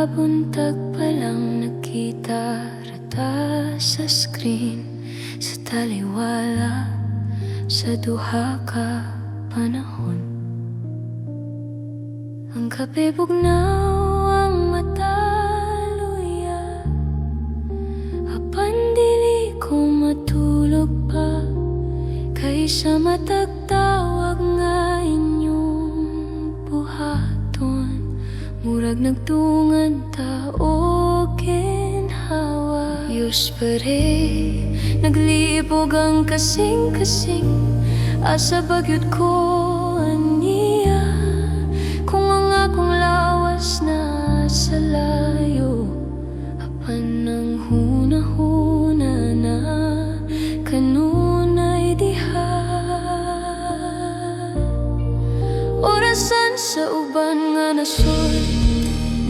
Buntag pa lang nakita rata sa screen, sa taliwala sa duha ka panahon. Ang kape bugnaw, ang mata luya, apan dili ko matulog pa, kaysa matagtawag nga inyong buhaton. Murag nagtungad ta o ginhawa, Diyos pare, naglibog ang kasing-kasing, asa bagyod ko aniya, kung ang akong lawas na sa layo, apan ang huna-huna na kanunay diha. Orasan sa uban nga nasod,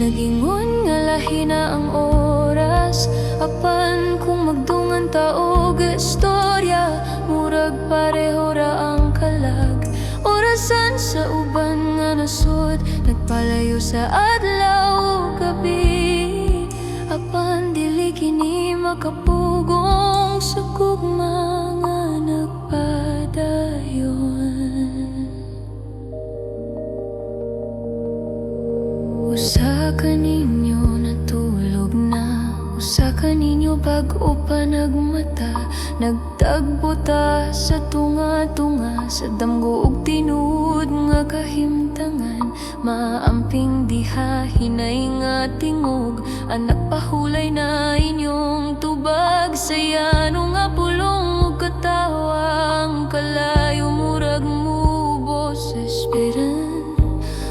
nagingon nga lahi na ang oras, apan kung magdungan ta og istorya, murag pareho ra ang kalag. Orasan sa uban nga nasod, nagpalayo sa adlaw ug gabi, apan dili kini makapugong sa gugma nga nagpadayon. Usa ka ninyo natulog na, usa ka ninyo bag-o pa nagmata, nagtagbo ta sa tunga-tunga, sa damgo ug tinuod nga kahimtangan. Maamping diha hinay nga tingog, anak pahulay na inyong tubag, sayano nga pulong ug katawang kalayo murag mubo sa esperan.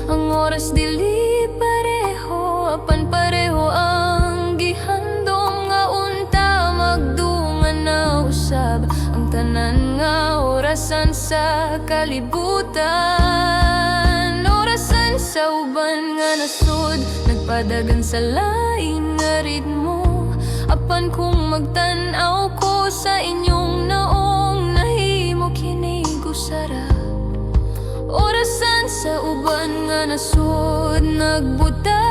Ang oras dili pareho, apan pareho ang gihandom nga unta magdungan na usab ang tanan nga orasan sa kalibutan. Orasan sa uban nga nasod, nagpadagan sa lain nga ritmo, apan kung magtan-aw ko sa inyong naong nahimo kini gusara. Orasan sa uban nga nasod, nagbuta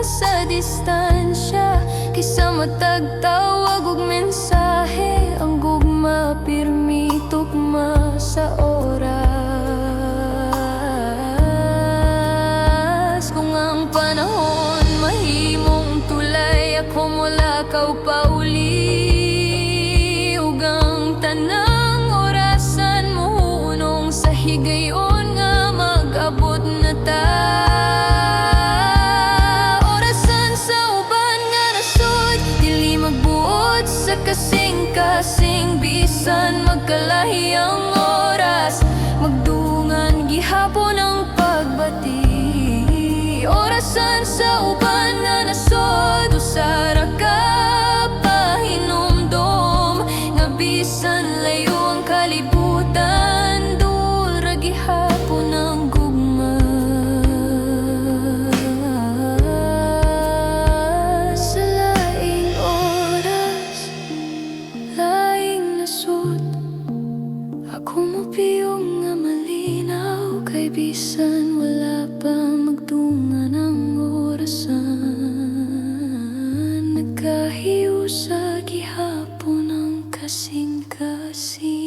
sa distansya, kaysa matagtawag og mensahe, ang gugma pirmi tugma sa oras. Kung ang panahon mahimong tulay, ako mula ka pauli, ug ang tanang orasan mohunong sa higayon abot na ta. Orasan sa uban nga nasod, dili magbuot sa kasing-kasing, bisan magkalahi ang oras, magdungan gihapon ang pagbati. Orasan sa uban nga nasod, usara ka pahinumdom, nga bisan layo ang kalibutan, dulra gihapon ang piyong nga malinaw, kay bisan wala pa magdungan ang orasan, nagkahiyo sa gihapon ang kasing-kasing.